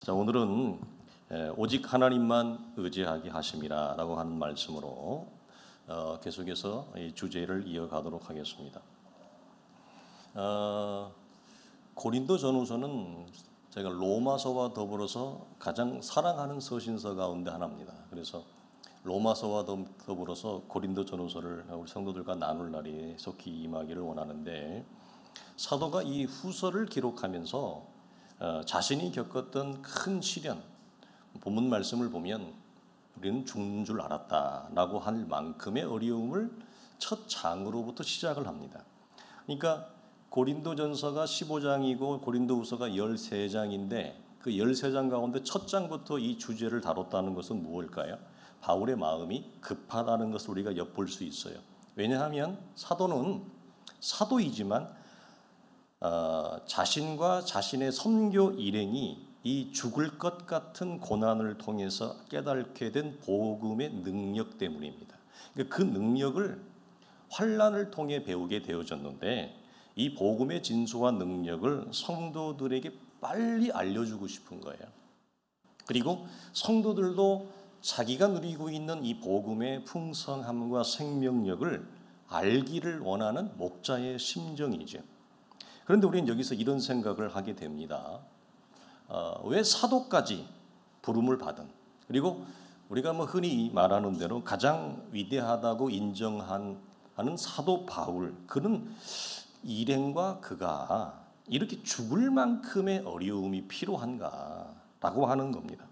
자, 오늘은 오직 하나님만 의지하게 하심이라 라고 하는 말씀으로 계속해서 이 주제를 이어가도록 하겠습니다. 고린도전후서는 제가 로마서와 더불어서 가장 사랑하는 서신서 가운데 하나입니다. 그래서 로마서와 더불어서 고린도전후서를 우리 성도들과 나눌 날이 속히 임하기를 원하는데, 사도가 이 후서를 기록하면서 자신이 겪었던 큰 시련, 본문 말씀을 보면 우리는 죽는 줄 알았다라고 할 만큼의 어려움을 첫 장으로부터 시작을 합니다. 그러니까 고린도전서가 15장이고 고린도후서가 13장인데 그 13장 가운데 첫 장부터 이 주제를 다뤘다는 것은 무엇일까요? 바울의 마음이 급하다는 것을 우리가 엿볼 수 있어요. 왜냐하면 사도는 사도이지만 자신과 자신의 선교 일행이 이 죽을 것 같은 고난을 통해서 깨닫게 된 복음의 능력 때문입니다. 그 능력을 환난을 통해 배우게 되어졌는데, 이 복음의 진수와 능력을 성도들에게 빨리 알려주고 싶은 거예요. 그리고 성도들도 자기가 누리고 있는 이 복음의 풍성함과 생명력을 알기를 원하는 목자의 심정이죠. 그런데 우리는 여기서 이런 생각을 하게 됩니다. 왜 사도까지 부름을 받은, 그리고 우리가 흔히 말하는 대로 가장 위대하다고 인정하는 사도 바울, 그는 일행과 그가 이렇게 죽을 만큼의 어려움이 필요한가라고 하는 겁니다.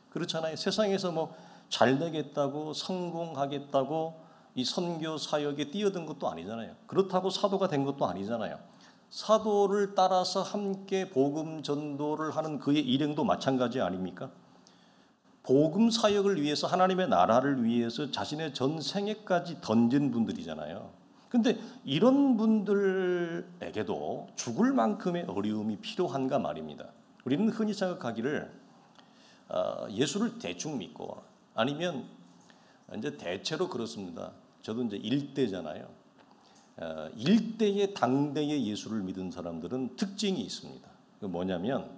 그렇잖아요. 세상에서 잘 되겠다고 성공하겠다고 이 선교 사역에 뛰어든 것도 아니잖아요. 그렇다고 사도가 된 것도 아니잖아요. 사도를 따라서 함께 복음 전도를 하는 그의 일행도 마찬가지 아닙니까? 복음 사역을 위해서, 하나님의 나라를 위해서 자신의 전생애까지 던진 분들이잖아요. 근데 이런 분들에게도 죽을 만큼의 어려움이 필요한가 말입니다. 우리는 흔히 생각하기를 예수를 대충 믿고, 아니면 이제 대체로 그렇습니다. 저도 이제 일대잖아요. 일대의 당대의 예수를 믿은 사람들은 특징이 있습니다. 그 뭐냐면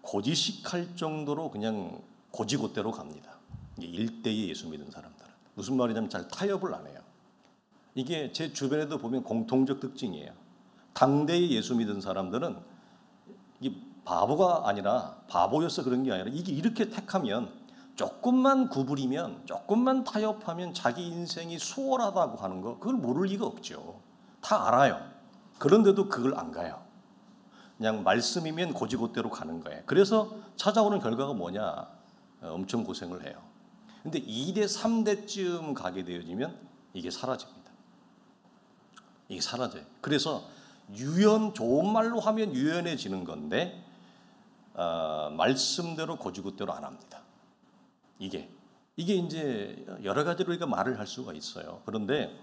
고지식할 정도로 그냥 고지고대로 갑니다. 일대의 예수 믿은 사람들은 무슨 말이냐면 잘 타협을 안 해요. 이게 제 주변에도 보면 공통적 특징이에요. 당대의 예수 믿은 사람들은 이게 바보가 아니라, 바보여서 그런 게 아니라, 이게 이렇게 택하면, 조금만 구부리면, 조금만 타협하면 자기 인생이 수월하다고 하는 거, 그걸 모를 리가 없죠. 다 알아요. 그런데도 그걸 안 가요. 그냥 말씀이면 고지고대로 가는 거예요. 그래서 찾아오는 결과가 뭐냐? 엄청 고생을 해요. 근데 2대, 3대쯤 가게 되어지면 이게 사라집니다. 이게 사라져요. 그래서 좋은 말로 하면 유연해지는 건데, 말씀대로 고지고대로 안 합니다. 이게 이제 여러 가지로 우리가 말을 할 수가 있어요. 그런데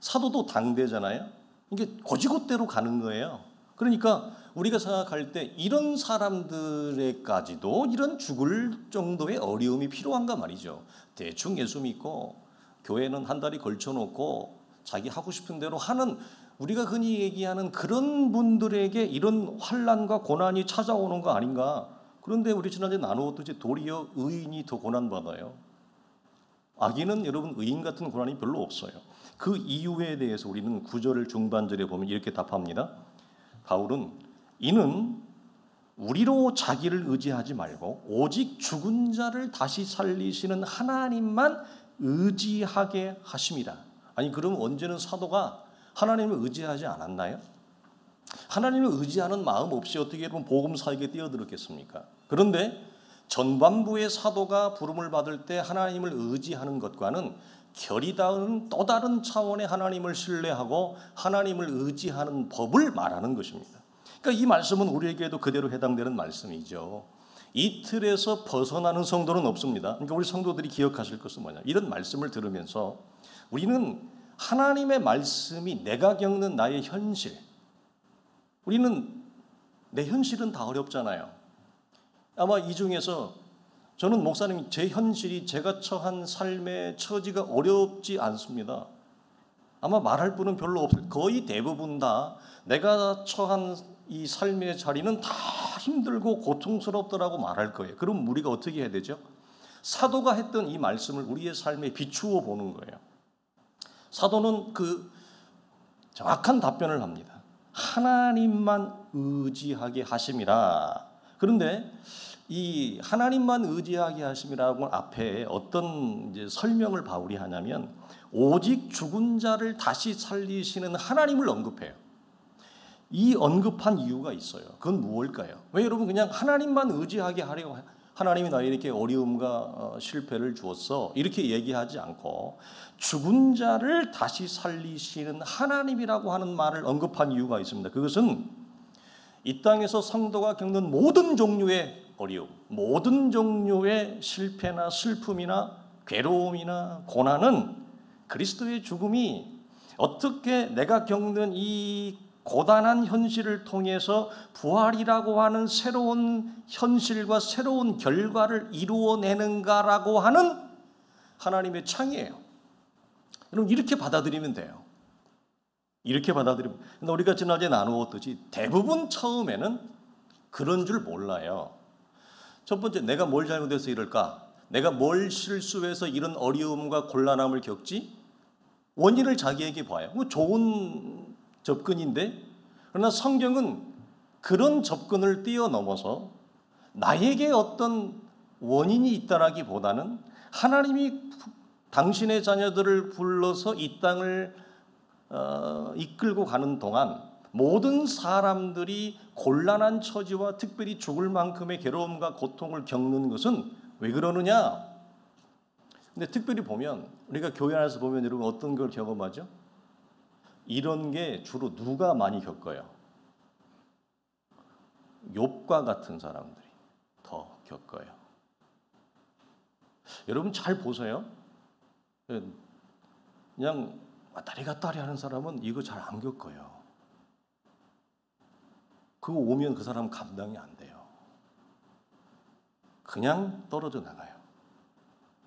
사도도 당대잖아요. 이게 고지고대로 가는 거예요. 그러니까 우리가 생각할 때 이런 사람들에까지도 이런 죽을 정도의 어려움이 필요한가 말이죠. 대충 예수 믿고 교회는 한 달이 걸쳐놓고 자기 하고 싶은 대로 하는, 우리가 흔히 얘기하는 그런 분들에게 이런 환난과 고난이 찾아오는 거 아닌가. 그런데 우리 지난주에 나누었듯이 도리어 의인이 더 고난받아요. 악인은 여러분 의인 같은 고난이 별로 없어요. 그 이유에 대해서 우리는 9절 중반절에 보면 이렇게 답합니다. 바울은 이는 우리로 자기를 의지하지 말고 오직 죽은 자를 다시 살리시는 하나님만 의지하게 하심이라. 아니, 그럼 언제는 사도가 하나님을 의지하지 않았나요? 하나님을 의지하는 마음 없이 어떻게 여러분 복음 사역에 뛰어들었겠습니까? 그런데 전반부의 사도가 부름을 받을 때 하나님을 의지하는 것과는 결이 다른 또 다른 차원의 하나님을 신뢰하고 하나님을 의지하는 법을 말하는 것입니다. 그러니까 이 말씀은 우리에게도 그대로 해당되는 말씀이죠. 이 틀에서 벗어나는 성도는 없습니다. 그러니까 우리 성도들이 기억하실 것은 뭐냐? 이런 말씀을 들으면서 우리는 하나님의 말씀이 내가 겪는 나의 현실, 우리는 내 현실은 다 어렵잖아요. 아마 이 중에서 저는 목사님, 제 현실이, 제가 처한 삶의 처지가 어렵지 않습니다. 아마 말할 분은 별로 없어요. 거의 대부분 다 내가 처한 이 삶의 자리는 다 힘들고 고통스럽더라고 말할 거예요. 그럼 우리가 어떻게 해야 되죠? 사도가 했던 이 말씀을 우리의 삶에 비추어 보는 거예요. 사도는 그 정확한 답변을 합니다. 하나님만 의지하게 하심이라. 그런데 이 하나님만 의지하게 하심이라고 앞에 어떤 이제 설명을 바울이 하냐면 오직 죽은 자를 다시 살리시는 하나님을 언급해요. 이 언급한 이유가 있어요. 그건 무엇일까요? 왜 여러분 그냥 하나님만 의지하게 하려고 하나님이 나에게 이렇게 어려움과 실패를 주었어 이렇게 얘기하지 않고 죽은 자를 다시 살리시는 하나님이라고 하는 말을 언급한 이유가 있습니다. 그것은 이 땅에서 성도가 겪는 모든 종류의 어려움, 모든 종류의 실패나 슬픔이나 괴로움이나 고난은 그리스도의 죽음이 어떻게 내가 겪는 이 고단한 현실을 통해서 부활이라고 하는 새로운 현실과 새로운 결과를 이루어내는가라고 하는 하나님의 창이에요. 여러분 이렇게 받아들이면 돼요. 이렇게 받아들이면. 근데 우리가 지난주에 나누었듯이 대부분 처음에는 그런 줄 몰라요. 첫 번째, 내가 뭘 잘못해서 이럴까? 내가 뭘 실수해서 이런 어려움과 곤란함을 겪지? 원인을 자기에게 봐요. 좋은 접근인데, 그러나 성경은 그런 접근을 뛰어넘어서 나에게 어떤 원인이 있다라기보다는 하나님이 당신의 자녀들을 불러서 이 땅을 이끌고 가는 동안 모든 사람들이 곤란한 처지와 특별히 죽을 만큼의 괴로움과 고통을 겪는 것은 왜 그러느냐? 근데 특별히 보면 우리가 교회 안에서 보면 여러분 어떤 걸 경험하죠? 이런 게 주로 누가 많이 겪어요? 욥과 같은 사람들이 더 겪어요. 여러분 잘 보세요. 그냥 왔다리 갔다리 하는 사람은 이거 잘 안 겪어요. 그거 오면 그 사람 감당이 안 돼요. 그냥 떨어져 나가요.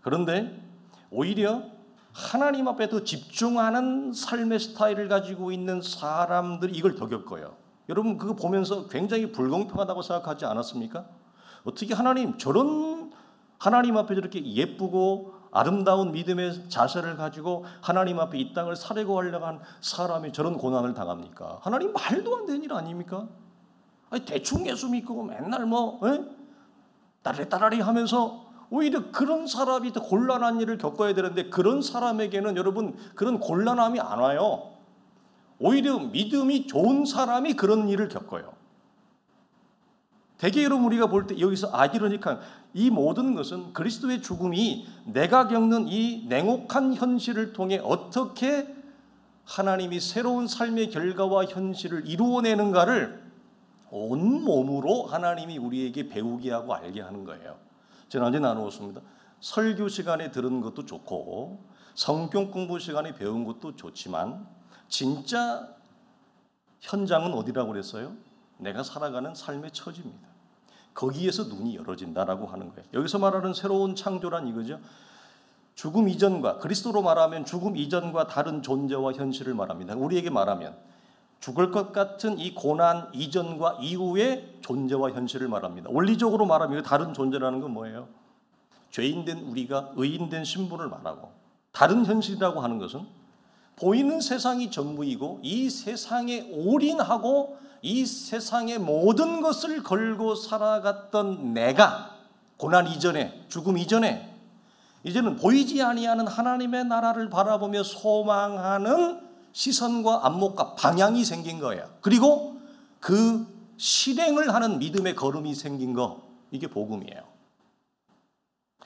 그런데 오히려 하나님 앞에 더 집중하는 삶의 스타일을 가지고 있는 사람들이 이걸 더 겪어요. 여러분 그거 보면서 굉장히 불공평하다고 생각하지 않았습니까? 어떻게 하나님 저런 하나님 앞에 저렇게 예쁘고 아름다운 믿음의 자세를 가지고 하나님 앞에 이 땅을 살려고 하려고 한 사람이 저런 고난을 당합니까? 하나님 말도 안 되는 일 아닙니까? 아니, 대충 예수 믿고 맨날 따라리 하면서 오히려 그런 사람이 더 곤란한 일을 겪어야 되는데 그런 사람에게는 여러분 그런 곤란함이 안 와요. 오히려 믿음이 좋은 사람이 그런 일을 겪어요. 대개 여러분 우리가 볼 때 여기서 아이러니한 이 모든 것은 그리스도의 죽음이 내가 겪는 이 냉혹한 현실을 통해 어떻게 하나님이 새로운 삶의 결과와 현실을 이루어내는가를 온몸으로 하나님이 우리에게 배우게 하고 알게 하는 거예요. 지난주에 나누었습니다. 설교 시간에 들은 것도 좋고 성경 공부 시간에 배운 것도 좋지만 진짜 현장은 어디라고 그랬어요? 내가 살아가는 삶의 처지입니다. 거기에서 눈이 열어진다라고 하는 거예요. 여기서 말하는 새로운 창조란 이거죠. 죽음 이전과 그리스도로 말하면 죽음 이전과 다른 존재와 현실을 말합니다. 우리에게 말하면 죽을 것 같은 이 고난 이전과 이후의 존재와 현실을 말합니다. 원리적으로 말하면 다른 존재라는 건 뭐예요? 죄인된 우리가 의인된 신분을 말하고 다른 현실이라고 하는 것은 보이는 세상이 전부이고 이 세상에 올인하고 이 세상의 모든 것을 걸고 살아갔던 내가 고난 이전에 죽음 이전에 이제는 보이지 아니하는 하나님의 나라를 바라보며 소망하는 시선과 안목과 방향이 생긴 거예요. 그리고 그 실행을 하는 믿음의 걸음이 생긴 거 이게 복음이에요.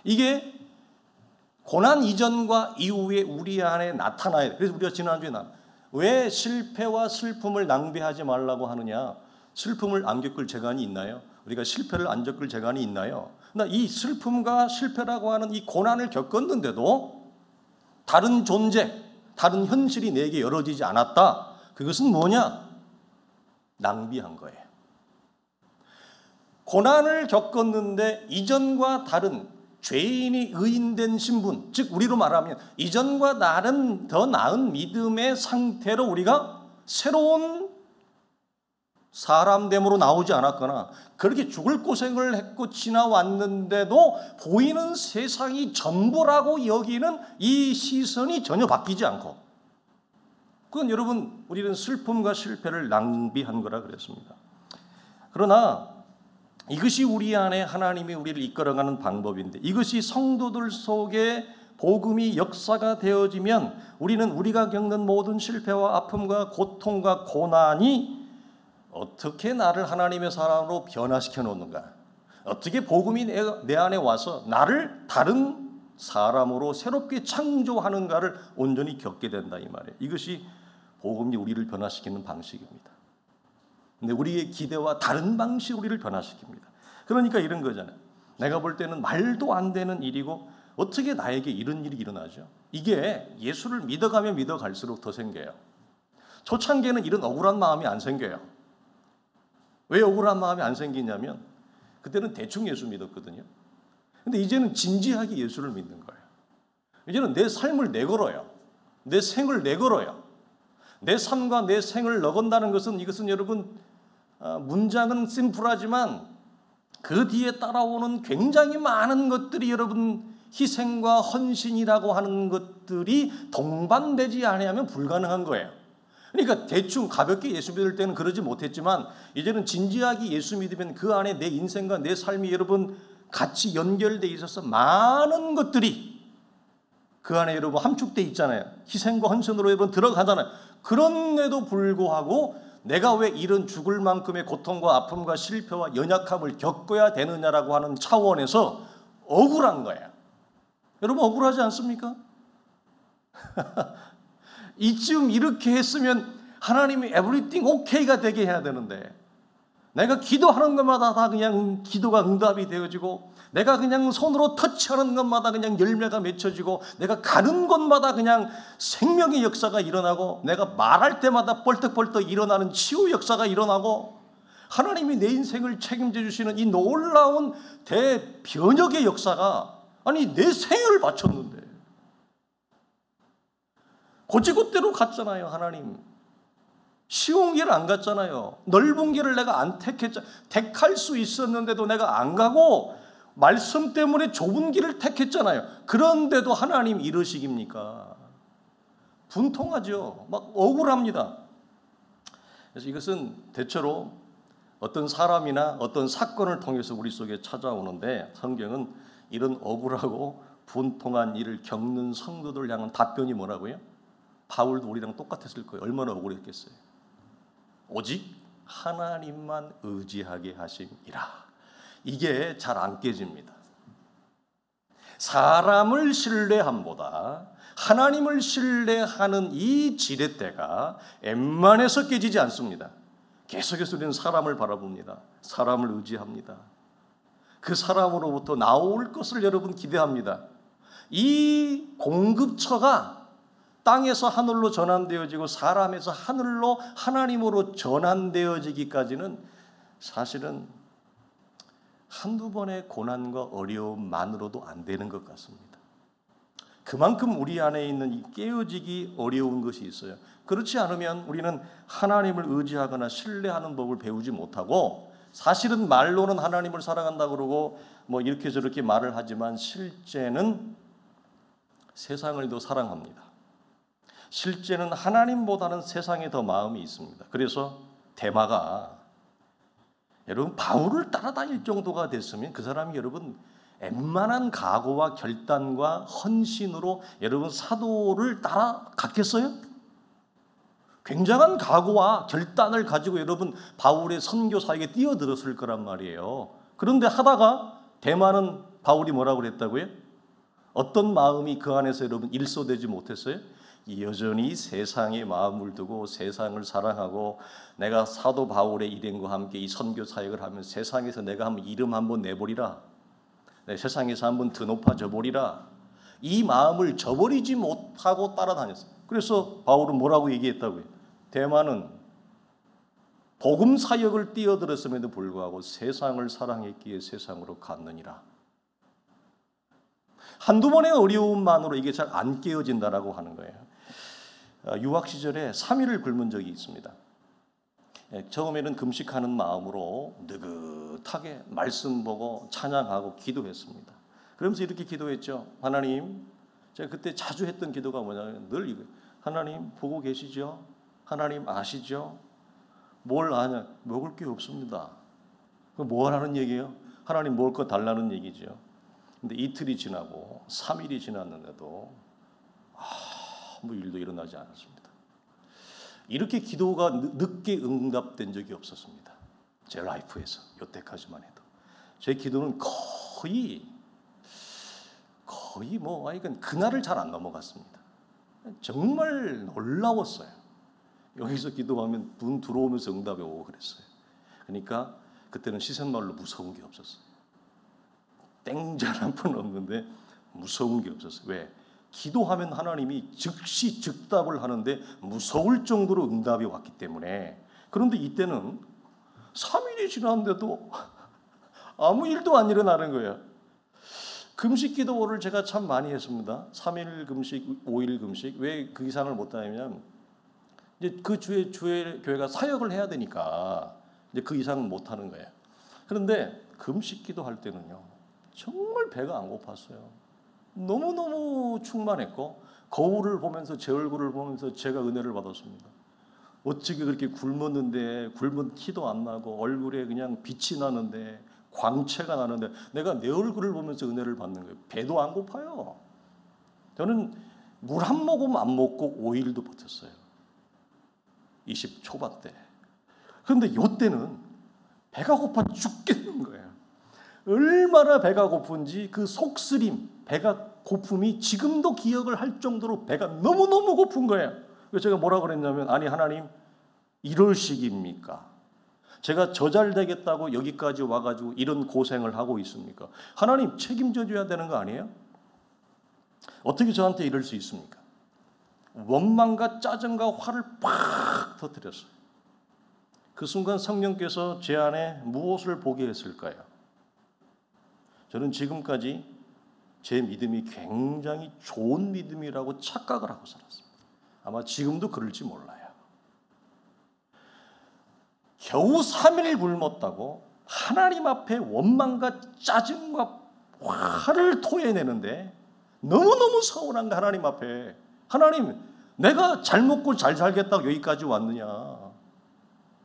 이게 고난 이전과 이후에 우리 안에 나타나야 돼. 그래서 우리가 지난주에 왜 실패와 슬픔을 낭비하지 말라고 하느냐? 슬픔을 안 겪을 재간이 있나요? 우리가 실패를 안 겪을 재간이 있나요? 그러나 이 슬픔과 실패라고 하는 이 고난을 겪었는데도 다른 존재, 다른 현실이 내게 열어지지 않았다. 그것은 뭐냐? 낭비한 거예요. 고난을 겪었는데 이전과 다른 죄인이 의인된 신분, 즉 우리로 말하면 이전과 다른 더 나은 믿음의 상태로 우리가 새로운 사람됨으로 나오지 않았거나 그렇게 죽을 고생을 했고 지나왔는데도 보이는 세상이 전부라고 여기는 이 시선이 전혀 바뀌지 않고, 그건 여러분 우리는 슬픔과 실패를 낭비한 거라 그랬습니다. 그러나 이것이 우리 안에 하나님이 우리를 이끌어가는 방법인데, 이것이 성도들 속에 복음이 역사가 되어지면 우리는 우리가 겪는 모든 실패와 아픔과 고통과 고난이 어떻게 나를 하나님의 사람으로 변화시켜 놓는가, 어떻게 복음이 내 안에 와서 나를 다른 사람으로 새롭게 창조하는가를 온전히 겪게 된다 이 말이에요. 이것이 복음이 우리를 변화시키는 방식입니다. 근데 우리의 기대와 다른 방식으로 우리를 변화시킵니다. 그러니까 이런 거잖아요. 내가 볼 때는 말도 안 되는 일이고 어떻게 나에게 이런 일이 일어나죠? 이게 예수를 믿어가면 믿어갈수록 더 생겨요. 초창기에는 이런 억울한 마음이 안 생겨요. 왜 억울한 마음이 안 생기냐면 그때는 대충 예수 믿었거든요. 근데 이제는 진지하게 예수를 믿는 거예요. 이제는 내 삶을 내걸어요. 내 생을 내걸어요. 내 삶과 내 생을 넣은다는 것은, 이것은 여러분 문장은 심플하지만 그 뒤에 따라오는 굉장히 많은 것들이, 여러분 희생과 헌신이라고 하는 것들이 동반되지 않으면 불가능한 거예요. 그러니까 대충 가볍게 예수 믿을 때는 그러지 못했지만 이제는 진지하게 예수 믿으면 그 안에 내 인생과 내 삶이 여러분 같이 연결되어 있어서 많은 것들이 그 안에 여러분 함축되어 있잖아요. 희생과 헌신으로 여러분 들어가잖아요. 그런데도 불구하고 내가 왜 이런 죽을 만큼의 고통과 아픔과 실패와 연약함을 겪어야 되느냐라고 하는 차원에서 억울한 거예요. 여러분 억울하지 않습니까? 이쯤 이렇게 했으면 하나님이 everything okay가 되게 해야 되는데, 내가 기도하는 것마다 다 그냥 기도가 응답이 되어지고, 내가 그냥 손으로 터치하는 것마다 그냥 열매가 맺혀지고, 내가 가는 곳마다 그냥 생명의 역사가 일어나고, 내가 말할 때마다 벌떡벌떡 일어나는 치유 역사가 일어나고, 하나님이 내 인생을 책임져 주시는 이 놀라운 대변혁의 역사가, 아니 내 생을 바쳤는데 고지곳대로 갔잖아요. 하나님 쉬운 길을 안 갔잖아요. 넓은 길을 내가 안 택했잖아요. 택할 수 있었는데도 내가 안 가고 말씀 때문에 좁은 길을 택했잖아요. 그런데도 하나님 이러식입니까? 분통하죠. 막 억울합니다. 그래서 이것은 대체로 어떤 사람이나 어떤 사건을 통해서 우리 속에 찾아오는데, 성경은 이런 억울하고 분통한 일을 겪는 성도들 향한 답변이 뭐라고요? 바울도 우리랑 똑같았을 거예요. 얼마나 억울했겠어요. 오직 하나님만 의지하게 하심이라. 이게 잘 안 깨집니다. 사람을 신뢰함보다 하나님을 신뢰하는 이 지렛대가 웬만해서 깨지지 않습니다. 계속해서 우리는 사람을 바라봅니다. 사람을 의지합니다. 그 사람으로부터 나올 것을 여러분 기대합니다. 이 공급처가 땅에서 하늘로 전환되어지고 사람에서 하늘로 하나님으로 전환되어지기까지는 사실은 한두 번의 고난과 어려움만으로도 안 되는 것 같습니다. 그만큼 우리 안에 있는 이 깨어지기 어려운 것이 있어요. 그렇지 않으면 우리는 하나님을 의지하거나 신뢰하는 법을 배우지 못하고, 사실은 말로는 하나님을 사랑한다고 그러고 뭐 이렇게 저렇게 말을 하지만 실제는 세상을 더 사랑합니다. 실제는 하나님보다는 세상에 더 마음이 있습니다. 그래서 데마가 여러분 바울을 따라다닐 정도가 됐으면 그 사람이 여러분 웬만한 각오와 결단과 헌신으로 여러분 사도를 따라갔겠어요? 굉장한 각오와 결단을 가지고 여러분 바울의 선교사에게 뛰어들었을 거란 말이에요. 그런데 하다가 데마는 바울이 뭐라고 그랬다고요? 어떤 마음이 그 안에서 여러분 일소되지 못했어요? 여전히 세상에 마음을 두고 세상을 사랑하고, 내가 사도 바울의 일행과 함께 이 선교 사역을 하면 세상에서 내가 한번 이름 한번 내버리라, 세상에서 한번 더 높아져 버리라, 이 마음을 저버리지 못하고 따라다녔어요. 그래서 바울은 뭐라고 얘기했다고요? 데마는 복음 사역을 뛰어들었음에도 불구하고 세상을 사랑했기에 세상으로 갔느니라. 한두 번의 어려움만으로 이게 잘 안 깨어진다라고 하는 거예요. 유학 시절에 3일을 굶은 적이 있습니다. 처음에는 금식하는 마음으로 느긋하게 말씀 보고 찬양하고 기도했습니다. 그러면서 이렇게 기도했죠. 하나님, 제가 그때 자주 했던 기도가 뭐냐면 늘 이거, 하나님 보고 계시죠? 하나님 아시죠? 뭘 아냐? 먹을 게 없습니다. 그럼 뭘 하는 얘기예요? 하나님 먹을 거 달라는 얘기죠. 근데 이틀이 지나고 3일이 지났는데도 아무 일도 일어나지 않았습니다. 이렇게 기도가 늦게 응답된 적이 없었습니다. 제 라이프에서 여태까지만 해도 제 기도는 거의 뭐 하여간 그날을 잘 안 넘어갔습니다. 정말 놀라웠어요. 여기서 기도하면 분 들어오면서 응답이 오고 그랬어요. 그러니까 그때는 시샘말로 무서운 게 없었어요. 땡잘 한 번 없는데 무서운 게 없었어요. 왜? 기도하면 하나님이 즉시 즉답을 하는데 무서울 정도로 응답이 왔기 때문에. 그런데 이때는 3일이 지났는데도 아무 일도 안 일어나는 거예요. 금식 기도를 제가 참 많이 했습니다. 3일 금식, 5일 금식. 왜 그 이상을 못 하냐면 이제 그 주에 교회가 사역을 해야 되니까 이제 그 이상은 못 하는 거예요. 그런데 금식 기도할 때는요, 정말 배가 안 고팠어요. 너무너무 충만했고 거울을 보면서 제 얼굴을 보면서 제가 은혜를 받았습니다. 어떻게 그렇게 굶었는데 굶은 티도 안 나고 얼굴에 그냥 빛이 나는데 광채가 나는데 내가 내 얼굴을 보면서 은혜를 받는 거예요. 배도 안 고파요. 저는 물 한 모금 안 먹고 5일도 버텼어요. 20 초반 때. 그런데 이때는 배가 고파 죽겠는 거예요. 얼마나 배가 고픈지 그 속쓰림, 배가 고픔이 지금도 기억을 할 정도로 배가 너무너무 고픈 거예요. 그래서 제가 뭐라 그랬냐면, 아니 하나님 이럴 시기입니까? 제가 저 잘 되겠다고 여기까지 와가지고 이런 고생을 하고 있습니까? 하나님 책임져 줘야 되는 거 아니에요? 어떻게 저한테 이럴 수 있습니까? 원망과 짜증과 화를 팍 터뜨렸어요. 그 순간 성령께서 제 안에 무엇을 보게 했을까요? 저는 지금까지 제 믿음이 굉장히 좋은 믿음이라고 착각을 하고 살았습니다. 아마 지금도 그럴지 몰라요. 겨우 3일 굶었다고 하나님 앞에 원망과 짜증과 화를 토해내는데 너무너무 서운한 거 하나님 앞에. 하나님, 내가 잘 먹고 잘 살겠다고 여기까지 왔느냐.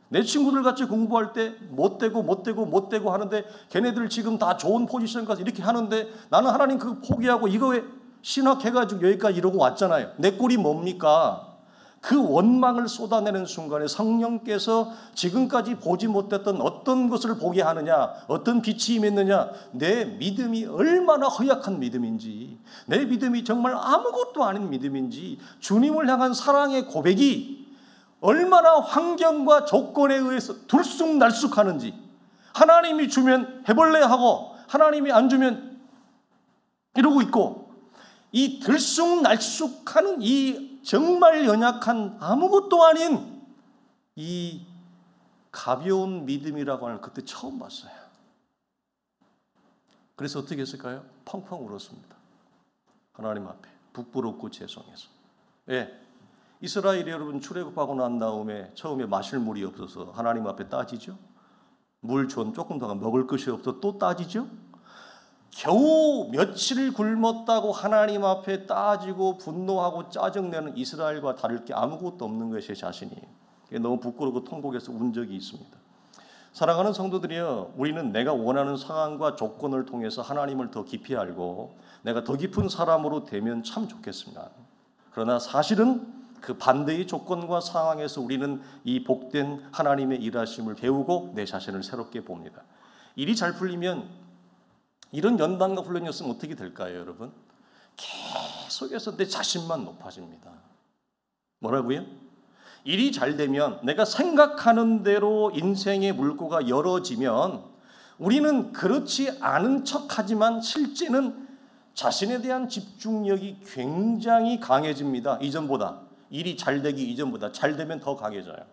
내 친구들 같이 공부할 때 못되고 하는데 걔네들 지금 다 좋은 포지션 가서 이렇게 하는데 나는 하나님 그거 포기하고 이거에 신학해가지고 여기까지 이러고 왔잖아요. 내 꼴이 뭡니까? 그 원망을 쏟아내는 순간에 성령께서 지금까지 보지 못했던 어떤 것을 보게 하느냐, 어떤 빛이 임했느냐, 내 믿음이 얼마나 허약한 믿음인지, 내 믿음이 정말 아무것도 아닌 믿음인지, 주님을 향한 사랑의 고백이 얼마나 환경과 조건에 의해서 들쑥날쑥하는지, 하나님이 주면 해볼래 하고 하나님이 안 주면 이러고 있고, 이 들쑥날쑥하는 이 정말 연약한 아무것도 아닌 이 가벼운 믿음이라고 하는 그때 처음 봤어요. 그래서 어떻게 했을까요? 펑펑 울었습니다. 하나님 앞에 부끄럽고 죄송해서. 예, 이스라엘 여러분 출애굽하고 난 다음에 처음에 마실 물이 없어서 하나님 앞에 따지죠. 물 좀 조금 더 먹을 것이 없어 또 따지죠. 겨우 며칠 굶었다고 하나님 앞에 따지고 분노하고 짜증내는 이스라엘과 다를 게 아무것도 없는 것이 제 자신이. 너무 부끄럽고 통곡해서 운 적이 있습니다. 사랑하는 성도들이여, 우리는 내가 원하는 상황과 조건을 통해서 하나님을 더 깊이 알고 내가 더 깊은 사람으로 되면 참 좋겠습니다. 그러나 사실은 그 반대의 조건과 상황에서 우리는 이 복된 하나님의 일하심을 배우고 내 자신을 새롭게 봅니다. 일이 잘 풀리면 이런 연단과 훈련이었으면 어떻게 될까요, 여러분? 계속해서 내 자신만 높아집니다. 뭐라고요? 일이 잘 되면, 내가 생각하는 대로 인생의 물꼬가 열어지면 우리는 그렇지 않은 척하지만 실제는 자신에 대한 집중력이 굉장히 강해집니다. 이전보다. 일이 잘 되기 이전보다. 잘 되면 더 강해져요.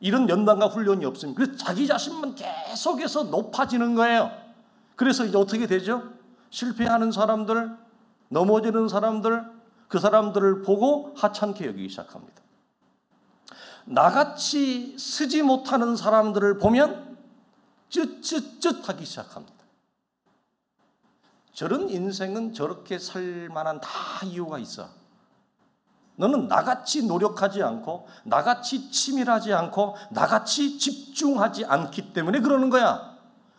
이런 연단과 훈련이 없으면 그래서 자기 자신만 계속해서 높아지는 거예요. 그래서 이제 어떻게 되죠? 실패하는 사람들, 넘어지는 사람들, 그 사람들을 보고 하찮게 여기기 시작합니다. 나같이 쓰지 못하는 사람들을 보면 쯧쯧쯧 하기 시작합니다. 저런 인생은 저렇게 살 만한 다 이유가 있어. 너는 나같이 노력하지 않고 나같이 치밀하지 않고 나같이 집중하지 않기 때문에 그러는 거야.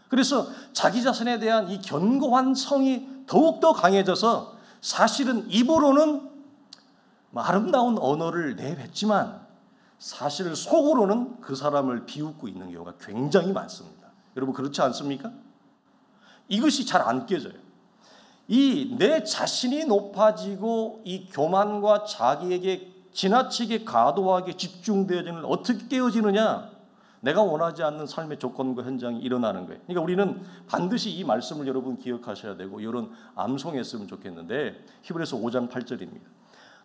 그래서 자기 자신에 대한 이 견고한 성이 더욱더 강해져서 사실은 입으로는 아름다운 언어를 내뱉지만 사실 속으로는 그 사람을 비웃고 있는 경우가 굉장히 많습니다. 여러분 그렇지 않습니까? 이것이 잘 안 깨져요. 이 내 자신이 높아지고 이 교만과 자기에게 지나치게 과도하게 집중되어지는 어떻게 깨어지느냐? 내가 원하지 않는 삶의 조건과 현장이 일어나는 거예요. 그러니까 우리는 반드시 이 말씀을 여러분 기억하셔야 되고 이런 암송했으면 좋겠는데 히브리서 5장 8절입니다.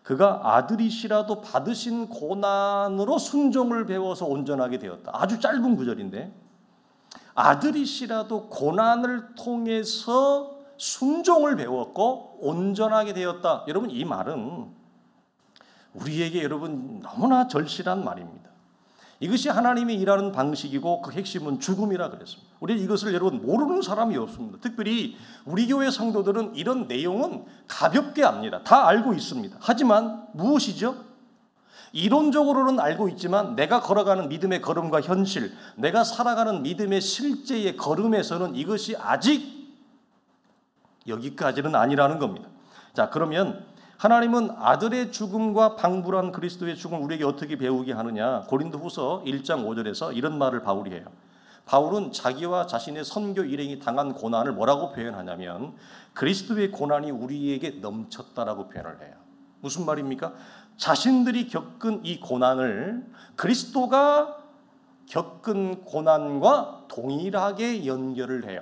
그가 아들이시라도 받으신 고난으로 순종을 배워서 온전하게 되었다. 아주 짧은 구절인데 아들이시라도 고난을 통해서 순종을 배웠고 온전하게 되었다. 여러분 이 말은 우리에게 여러분 너무나 절실한 말입니다. 이것이 하나님이 일하는 방식이고 그 핵심은 죽음이라 그랬습니다. 우리 이것을 여러분 모르는 사람이 없습니다. 특별히 우리 교회 성도들은 이런 내용은 가볍게 압니다. 다 알고 있습니다. 하지만 무엇이죠? 이론적으로는 알고 있지만 내가 걸어가는 믿음의 걸음과 현실, 내가 살아가는 믿음의 실제의 걸음에서는 이것이 아직 여기까지는 아니라는 겁니다. 자, 그러면 하나님은 아들의 죽음과 방불한 그리스도의 죽음을 우리에게 어떻게 배우게 하느냐? 고린도후서 1장 5절에서 이런 말을 바울이 해요. 바울은 자기와 자신의 선교 일행이 당한 고난을 뭐라고 표현하냐면 그리스도의 고난이 우리에게 넘쳤다라고 표현을 해요. 무슨 말입니까? 자신들이 겪은 이 고난을 그리스도가 겪은 고난과 동일하게 연결을 해요.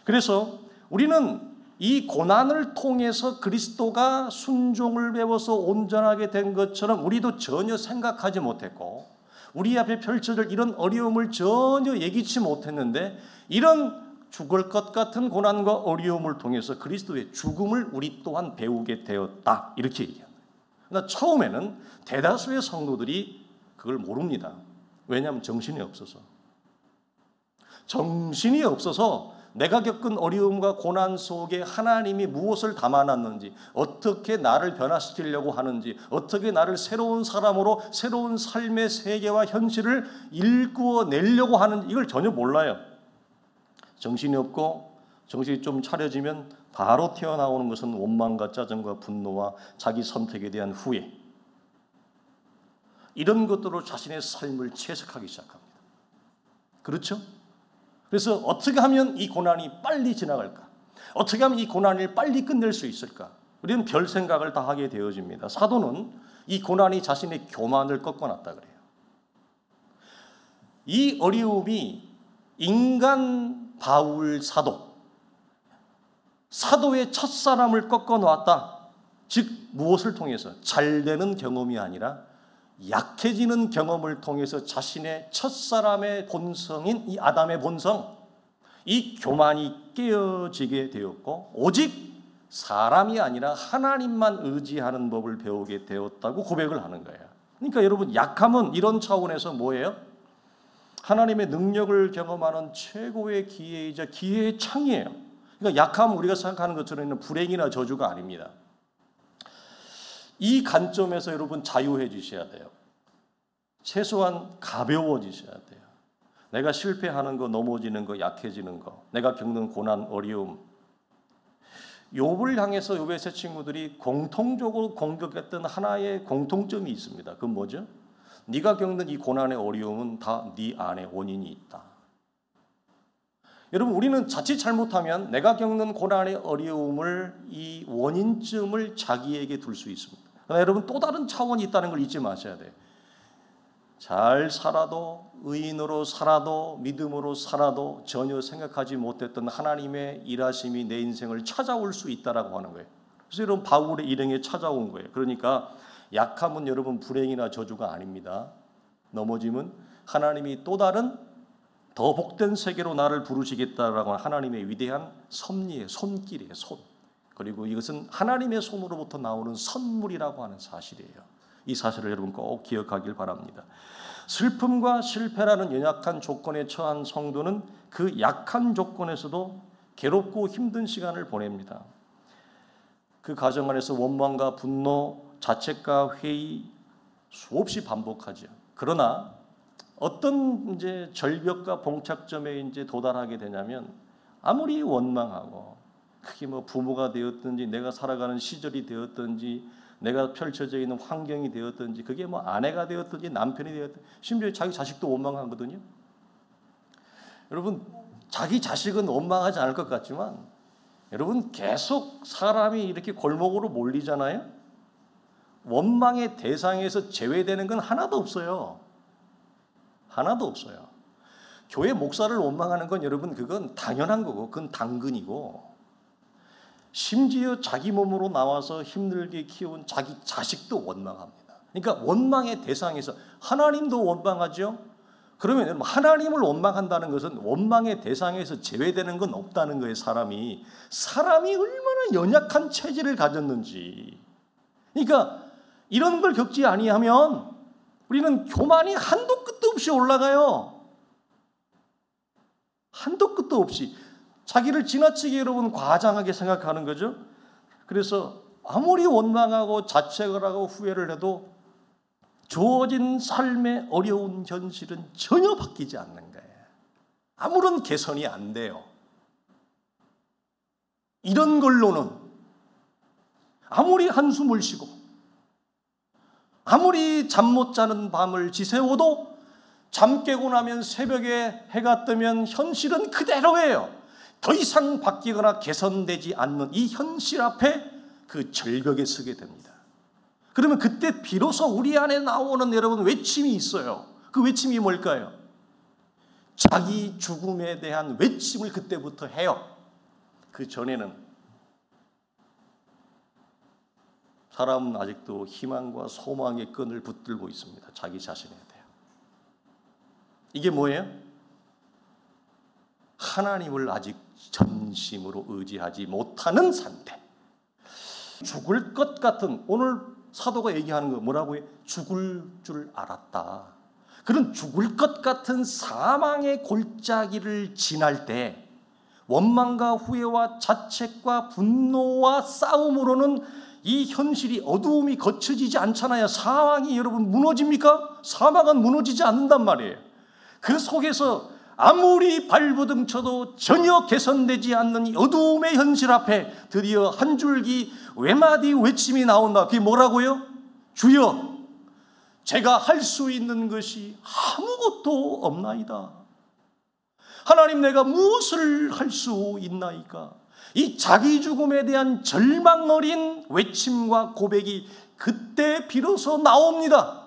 그래서 우리는 이 고난을 통해서 그리스도가 순종을 배워서 온전하게 된 것처럼 우리도 전혀 생각하지 못했고 우리 앞에 펼쳐질 이런 어려움을 전혀 예기치 못했는데 이런 죽을 것 같은 고난과 어려움을 통해서 그리스도의 죽음을 우리 또한 배우게 되었다. 이렇게 얘기합니다. 그러나 처음에는 대다수의 성도들이 그걸 모릅니다. 왜냐하면 정신이 없어서. 정신이 없어서 내가 겪은 어려움과 고난 속에 하나님이 무엇을 담아놨는지, 어떻게 나를 변화시키려고 하는지, 어떻게 나를 새로운 사람으로 새로운 삶의 세계와 현실을 일구어내려고 하는지 이걸 전혀 몰라요. 정신이 없고 정신이 좀 차려지면 바로 튀어나오는 것은 원망과 짜증과 분노와 자기 선택에 대한 후회. 이런 것들로 자신의 삶을 채색하기 시작합니다. 그렇죠? 그래서 어떻게 하면 이 고난이 빨리 지나갈까? 어떻게 하면 이 고난을 빨리 끝낼 수 있을까? 우리는 별 생각을 다 하게 되어집니다. 사도는 이 고난이 자신의 교만을 꺾어놨다 그래요. 이 어려움이 인간 바울 사도의 첫사람을 꺾어놓았다. 즉 무엇을 통해서? 잘 되는 경험이 아니라 약해지는 경험을 통해서 자신의 첫사람의 본성인 이 아담의 본성, 이 교만이 깨어지게 되었고 오직 사람이 아니라 하나님만 의지하는 법을 배우게 되었다고 고백을 하는 거예요. 그러니까 여러분 약함은 이런 차원에서 뭐예요? 하나님의 능력을 경험하는 최고의 기회이자 기회의 창이에요. 그러니까 약함은 우리가 생각하는 것처럼 불행이나 저주가 아닙니다. 이 관점에서 여러분 자유해지셔야 돼요. 최소한 가벼워지셔야 돼요. 내가 실패하는 거, 넘어지는 거, 약해지는 거, 내가 겪는 고난, 어려움. 욥을 향해서 욥의 세 친구들이 공통적으로 공격했던 하나의 공통점이 있습니다. 그건 뭐죠? 네가 겪는 이 고난의 어려움은 다 네 안에 원인이 있다. 여러분 우리는 자칫 잘못하면 내가 겪는 고난의 어려움을 이 원인점을 자기에게 둘 수 있습니다. 그러나 여러분 또 다른 차원이 있다는 걸 잊지 마셔야 돼요. 잘 살아도 의인으로 살아도 믿음으로 살아도 전혀 생각하지 못했던 하나님의 일하심이 내 인생을 찾아올 수 있다라고 하는 거예요. 그래서 여러분 바울의 일행에 찾아온 거예요. 그러니까 약함은 여러분 불행이나 저주가 아닙니다. 넘어짐은 하나님이 또 다른 더 복된 세계로 나를 부르시겠다라고 하는 하나님의 위대한 섭리의 손길이에요. 손. 그리고 이것은 하나님의 손으로부터 나오는 선물이라고 하는 사실이에요. 이 사실을 여러분 꼭 기억하길 바랍니다. 슬픔과 실패라는 연약한 조건에 처한 성도는 그 약한 조건에서도 괴롭고 힘든 시간을 보냅니다. 그 과정 안에서 원망과 분노, 자책과 회의 수없이 반복하죠. 그러나 어떤 이제 절벽과 봉착점에 이제 도달하게 되냐면 아무리 원망하고 그게 뭐 부모가 되었든지 내가 살아가는 시절이 되었든지 내가 펼쳐져 있는 환경이 되었든지 그게 뭐 아내가 되었든지 남편이 되었든지 심지어 자기 자식도 원망하거든요. 여러분 자기 자식은 원망하지 않을 것 같지만 여러분 계속 사람이 이렇게 골목으로 몰리잖아요. 원망의 대상에서 제외되는 건 하나도 없어요. 하나도 없어요. 교회 목사를 원망하는 건 여러분 그건 당연한 거고 그건 당근이고 심지어 자기 몸으로 나와서 힘들게 키운 자기 자식도 원망합니다. 그러니까 원망의 대상에서 하나님도 원망하죠. 그러면 하나님을 원망한다는 것은 원망의 대상에서 제외되는 건 없다는 거예요. 사람이 얼마나 연약한 체질을 가졌는지. 그러니까 이런 걸 겪지 아니하면 우리는 교만이 한도 끝도 없이 올라가요. 한도 끝도 없이. 자기를 지나치게 여러분 과장하게 생각하는 거죠. 그래서 아무리 원망하고 자책을 하고 후회를 해도 주어진 삶의 어려운 현실은 전혀 바뀌지 않는 거예요. 아무런 개선이 안 돼요. 이런 걸로는 아무리 한숨을 쉬고 아무리 잠 못 자는 밤을 지새워도 잠 깨고 나면 새벽에 해가 뜨면 현실은 그대로예요. 더 이상 바뀌거나 개선되지 않는 이 현실 앞에 그 절벽에 서게 됩니다. 그러면 그때 비로소 우리 안에 나오는 여러분 외침이 있어요. 그 외침이 뭘까요? 자기 죽음에 대한 외침을 그때부터 해요. 그 전에는 사람은 아직도 희망과 소망의 끈을 붙들고 있습니다. 자기 자신에 대해. 이게 뭐예요? 하나님을 아직 전심으로 의지하지 못하는 상태. 죽을 것 같은, 오늘 사도가 얘기하는 거 뭐라고 해요? 죽을 줄 알았다. 그런 죽을 것 같은 사망의 골짜기를 지날 때 원망과 후회와 자책과 분노와 싸움으로는 이 현실이 어두움이 거쳐지지 않잖아요. 사망이 여러분 무너집니까? 사망은 무너지지 않는단 말이에요. 그 속에서 아무리 발부등 쳐도 전혀 개선되지 않는 이 어두움의 현실 앞에 드디어 한 줄기 외마디 외침이 나온다. 그게 뭐라고요? 주여, 제가 할 수 있는 것이 아무것도 없나이다. 하나님, 내가 무엇을 할 수 있나이까? 이 자기 죽음에 대한 절망 어린 외침과 고백이 그때 비로소 나옵니다.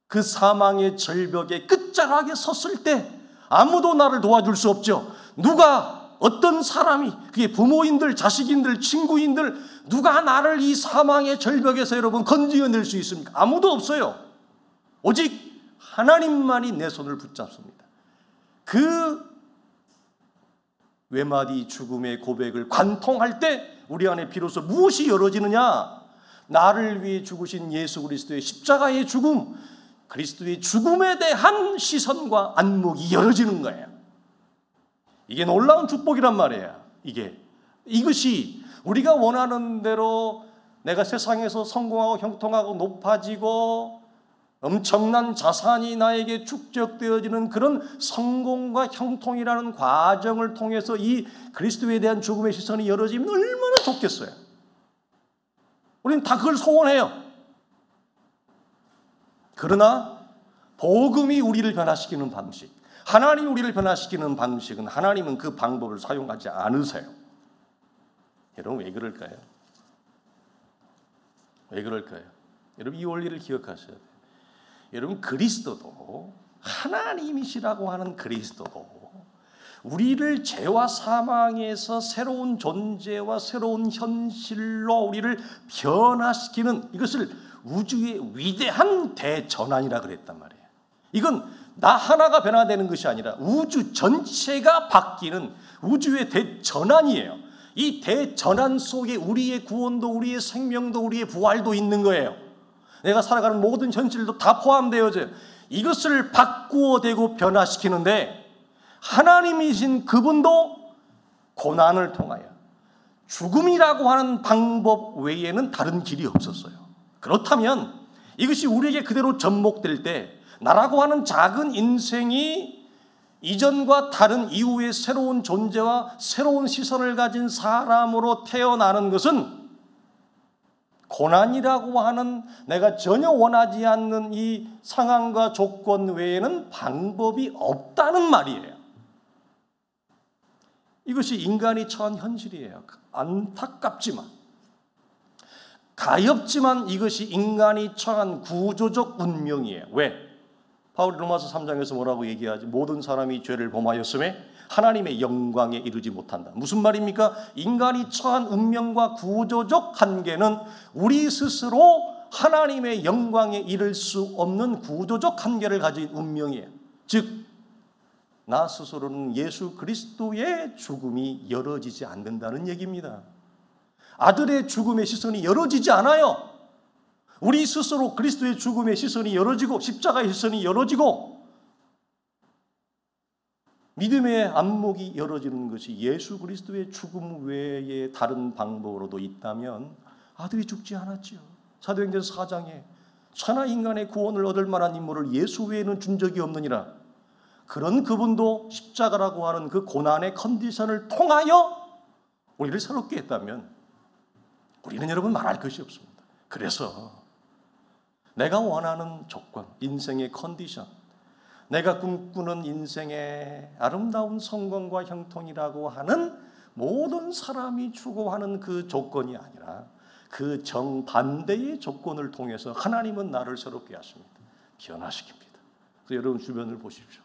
그 사망의 절벽에 끝자락에 섰을 때 아무도 나를 도와줄 수 없죠. 누가, 어떤 사람이, 그게 부모인들, 자식인들, 친구인들, 누가 나를 이 사망의 절벽에서 여러분 건지어낼 수 있습니까? 아무도 없어요. 오직 하나님만이 내 손을 붙잡습니다. 그 외마디 죽음의 고백을 관통할 때 우리 안에 비로소 무엇이 열어지느냐? 나를 위해 죽으신 예수 그리스도의 십자가의 죽음, 그리스도의 죽음에 대한 시선과 안목이 열어지는 거예요. 이게 놀라운 축복이란 말이에요. 이것이 우리가 원하는 대로 내가 세상에서 성공하고 형통하고 높아지고 엄청난 자산이 나에게 축적되어지는 그런 성공과 형통이라는 과정을 통해서 이 그리스도에 대한 죽음의 시선이 열어지면 얼마나 좋겠어요. 우리는 다 그걸 소원해요. 그러나 복음이 우리를 변화시키는 방식, 하나님이 우리를 변화시키는 방식은 하나님은 그 방법을 사용하지 않으세요. 여러분 왜 그럴까요? 왜 그럴까요? 여러분 이 원리를 기억하셔야 돼요. 여러분 그리스도도, 하나님이시라고 하는 그리스도도 우리를 죄와 사망에서 새로운 존재와 새로운 현실로 우리를 변화시키는, 이것을 우주의 위대한 대전환이라 그랬단 말이에요. 이건 나 하나가 변화되는 것이 아니라 우주 전체가 바뀌는 우주의 대전환이에요. 이 대전환 속에 우리의 구원도 우리의 생명도 우리의 부활도 있는 거예요. 내가 살아가는 모든 현실도 다 포함되어져요. 이것을 바꾸어대고 변화시키는데 하나님이신 그분도 고난을 통하여 죽음이라고 하는 방법 외에는 다른 길이 없었어요. 그렇다면 이것이 우리에게 그대로 접목될 때 나라고 하는 작은 인생이 이전과 다른 이후의 새로운 존재와 새로운 시선을 가진 사람으로 태어나는 것은 고난이라고 하는 내가 전혀 원하지 않는 이 상황과 조건 외에는 방법이 없다는 말이에요. 이것이 인간이 처한 현실이에요. 안타깝지만, 가엾지만 이것이 인간이 처한 구조적 운명이에요. 왜? 바울이 로마서 3장에서 뭐라고 얘기하지? 모든 사람이 죄를 범하였음에 하나님의 영광에 이르지 못한다. 무슨 말입니까? 인간이 처한 운명과 구조적 한계는 우리 스스로 하나님의 영광에 이를 수 없는 구조적 한계를 가진 운명이에요. 즉, 나 스스로는 예수 그리스도의 죽음이 열어지지 않는다는 얘기입니다. 아들의 죽음의 시선이 열어지지 않아요. 우리 스스로 그리스도의 죽음의 시선이 열어지고 십자가의 시선이 열어지고 믿음의 안목이 열어지는 것이 예수 그리스도의 죽음 외에 다른 방법으로도 있다면 아들이 죽지 않았지요. 사도행전 4장에 천하 인간의 구원을 얻을 만한 인물을 예수 외에는 준 적이 없느니라. 그런 그분도 십자가라고 하는 그 고난의 컨디션을 통하여 우리를 새롭게 했다면 우리는 여러분 말할 것이 없습니다. 그래서 내가 원하는 조건, 인생의 컨디션, 내가 꿈꾸는 인생의 아름다운 성공과 형통이라고 하는 모든 사람이 추구하는 그 조건이 아니라 그 정반대의 조건을 통해서 하나님은 나를 새롭게 하십니다. 변화시킵니다. 그래서 여러분 주변을 보십시오.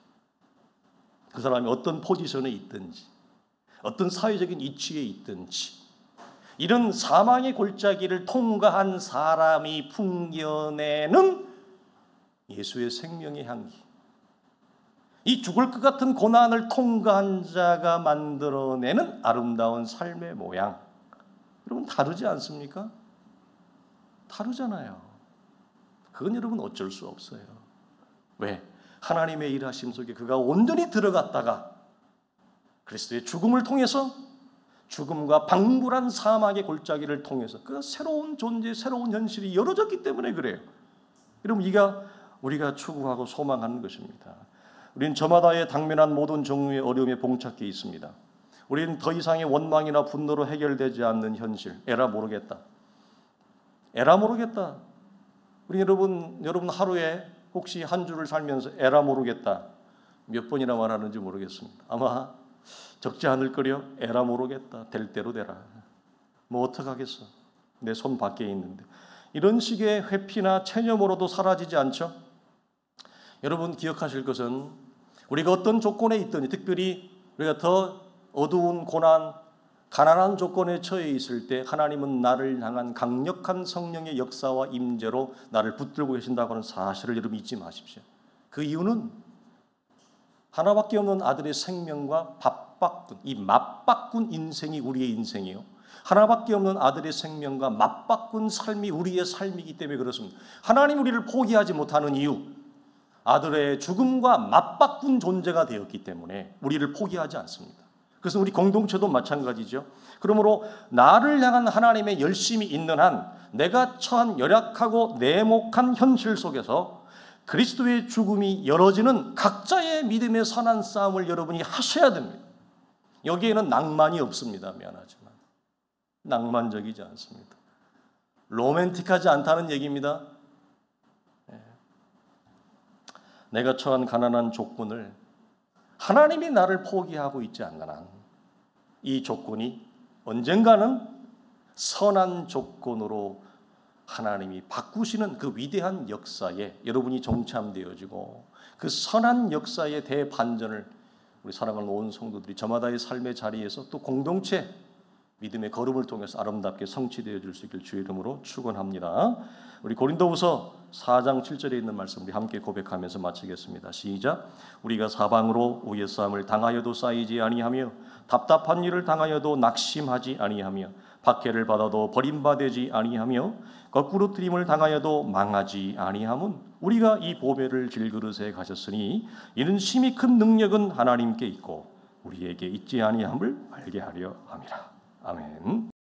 그 사람이 어떤 포지션에 있든지 어떤 사회적인 이치에 있든지 이런 사망의 골짜기를 통과한 사람이 풍겨내는 예수의 생명의 향기, 이 죽을 것 같은 고난을 통과한 자가 만들어내는 아름다운 삶의 모양, 여러분 다르지 않습니까? 다르잖아요. 그건 여러분 어쩔 수 없어요. 왜? 하나님의 일하심 속에 그가 온전히 들어갔다가 그리스도의 죽음을 통해서 죽음과 방불한 사막의 골짜기를 통해서 그 새로운 존재, 새로운 현실이 열어졌기 때문에 그래요. 여러분 이가 우리가 추구하고 소망하는 것입니다. 우리는 저마다의 당면한 모든 종류의 어려움에 봉착해 있습니다. 우리는 더 이상의 원망이나 분노로 해결되지 않는 현실, 에라 모르겠다. 에라 모르겠다. 우리 여러분 하루에 혹시 한 주를 살면서 에라 모르겠다 몇 번이나 말하는지 모르겠습니다. 아마 적지 않을 거려. 에라 모르겠다. 될 대로 되라. 뭐 어떡하겠어. 내 손 밖에 있는데. 이런 식의 회피나 체념으로도 사라지지 않죠. 여러분 기억하실 것은 우리가 어떤 조건에 있든지, 특별히 우리가 더 어두운 고난, 가난한 조건에 처해 있을 때 하나님은 나를 향한 강력한 성령의 역사와 임재로 나를 붙들고 계신다고 하는 사실을 여러분 잊지 마십시오. 그 이유는 하나밖에 없는 아들의 생명과 맞바꾼, 이 맞바꾼 인생이 우리의 인생이요. 하나밖에 없는 아들의 생명과 맞바꾼 삶이 우리의 삶이기 때문에 그렇습니다. 하나님 우리를 포기하지 못하는 이유, 아들의 죽음과 맞바꾼 존재가 되었기 때문에 우리를 포기하지 않습니다. 그래서 우리 공동체도 마찬가지죠. 그러므로 나를 향한 하나님의 열심이 있는 한 내가 처한 열악하고 내목한 현실 속에서 그리스도의 죽음이 열어지는 각자의 믿음의 선한 싸움을 여러분이 하셔야 됩니다. 여기에는 낭만이 없습니다. 미안하지만 낭만적이지 않습니다. 로맨틱하지 않다는 얘기입니다. 내가 처한 가난한 조건을 하나님이 나를 포기하고 있지 않는 한 이 조건이 언젠가는 선한 조건으로 하나님이 바꾸시는 그 위대한 역사에 여러분이 동참되어지고 그 선한 역사의 대반전을 우리 사랑하는 온 성도들이 저마다의 삶의 자리에서 또 공동체 믿음의 걸음을 통해서 아름답게 성취되어 줄 수 있길 주의 이름으로 축원합니다. 우리 고린도후서 4장 7절에 있는 말씀 우리 함께 고백하면서 마치겠습니다. 시작. 우리가 사방으로 우의 싸움을 당하여도 쌓이지 아니하며 답답한 일을 당하여도 낙심하지 아니하며 박해를 받아도 버림받지 아니하며 거꾸로 트림을 당하여도 망하지 아니함은 우리가 이 보배를 질그릇에 가졌으니 이는 심히 큰 능력은 하나님께 있고 우리에게 있지 아니함을 알게 하려 함이라. 아멘.